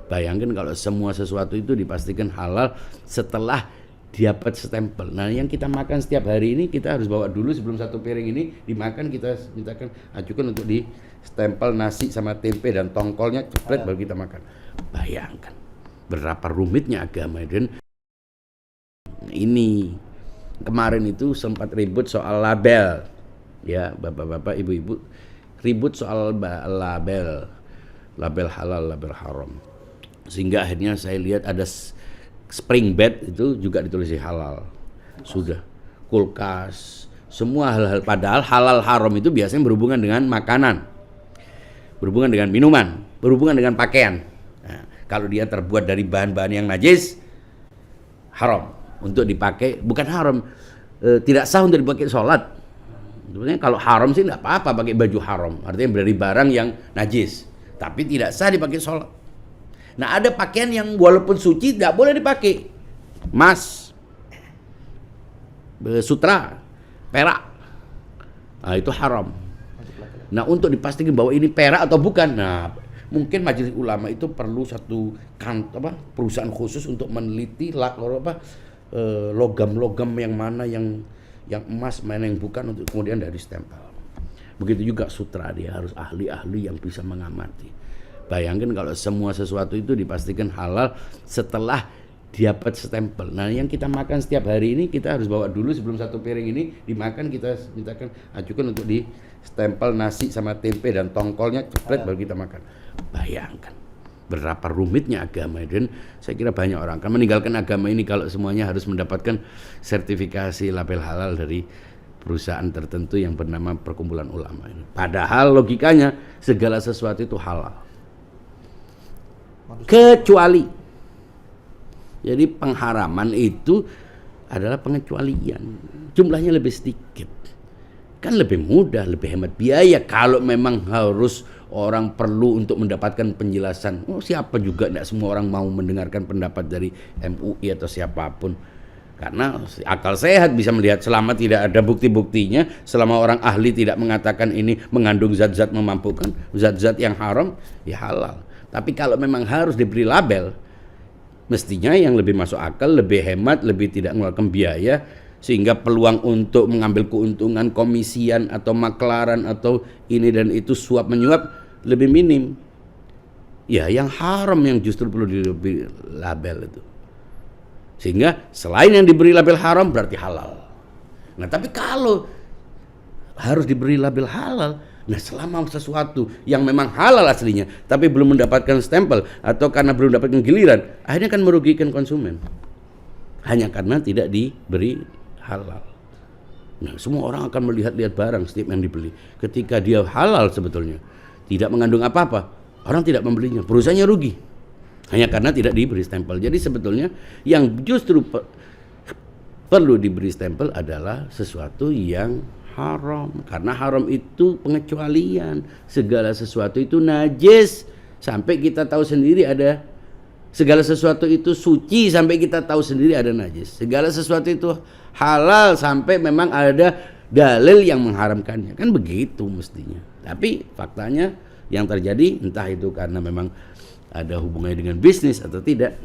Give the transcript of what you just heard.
Bayangkan kalau semua sesuatu itu dipastikan halal setelah dapat stempel. Nah, yang kita makan setiap hari ini kita harus bawa dulu sebelum satu piring ini dimakan, kita mintakan ajukan untuk di stempel nasi sama tempe dan tongkolnya cepret baru kita makan. Bayangkan berapa rumitnya agama. Dan ini kemarin itu sempat ribut soal label, ya bapak-bapak, ibu-ibu ribut soal label halal, label haram, sehingga akhirnya saya lihat ada spring bed itu juga ditulis halal, sudah kulkas, semua hal-hal, padahal halal haram itu biasanya berhubungan dengan makanan, berhubungan dengan minuman, berhubungan dengan pakaian. Nah, kalau dia terbuat dari bahan-bahan yang najis, haram untuk dipakai, bukan haram, tidak sah untuk dipakai sholat. Sebenarnya kalau haram sih nggak apa-apa pakai baju haram, artinya dari barang yang najis, tapi tidak sah dipakai sholat. Nah, ada pakaian yang walaupun suci tidak boleh dipakai, emas, sutra, perak, nah itu haram. Nah, untuk dipastikan bahwa ini perak atau bukan, nah mungkin majelis ulama itu perlu satu perusahaan khusus untuk meneliti logam-logam yang mana yang emas, mana yang bukan, untuk kemudian dari stempel. Begitu juga sutra, dia harus ahli-ahli yang bisa mengamati. Bayangkan kalau semua sesuatu itu dipastikan halal setelah dapat stempel. Nah, yang kita makan setiap hari ini kita harus bawa dulu sebelum satu piring ini dimakan, kita mintakan ajukan untuk di stempel nasi sama tempe dan tongkolnya cepret baru kita makan. Bayangkan berapa rumitnya agama. Dan saya kira banyak orang akan meninggalkan agama ini kalau semuanya harus mendapatkan sertifikasi label halal dari perusahaan tertentu yang bernama Perkumpulan Ulama ini. Padahal logikanya segala sesuatu itu halal, kecuali, jadi pengharaman itu adalah pengecualian, jumlahnya lebih sedikit, kan lebih mudah, lebih hemat biaya. Kalau memang harus orang perlu untuk mendapatkan penjelasan, siapa juga, tidak semua orang mau mendengarkan pendapat dari MUI atau siapapun, karena akal sehat bisa melihat selama tidak ada bukti-buktinya, selama orang ahli tidak mengatakan ini mengandung zat-zat memampukan, zat-zat yang haram, ya halal. Tapi kalau memang harus diberi label, mestinya yang lebih masuk akal, lebih hemat, lebih tidak mengeluarkan biaya, sehingga peluang untuk mengambil keuntungan komisian atau maklaran atau ini dan itu suap menyuap lebih minim. Ya, yang haram yang justru perlu diberi label itu. Sehingga selain yang diberi label haram berarti halal. Nah, tapi kalau harus diberi label halal, nah selama sesuatu yang memang halal aslinya tapi belum mendapatkan stempel atau karena belum mendapatkan giliran, akhirnya akan merugikan konsumen hanya karena tidak diberi halal. Nah, semua orang akan melihat-lihat barang setiap yang dibeli. Ketika dia halal sebetulnya tidak mengandung apa-apa, orang tidak membelinya, perusahaannya rugi hanya karena tidak diberi stempel. Jadi sebetulnya yang justru perlu diberi stempel adalah sesuatu yang haram, karena haram itu pengecualian. Segala sesuatu itu najis sampai kita tahu sendiri ada, segala sesuatu itu suci sampai kita tahu sendiri ada najis. Segala sesuatu itu halal sampai memang ada dalil yang mengharamkannya, kan begitu mestinya. Tapi faktanya yang terjadi entah itu karena memang ada hubungannya dengan bisnis atau tidak,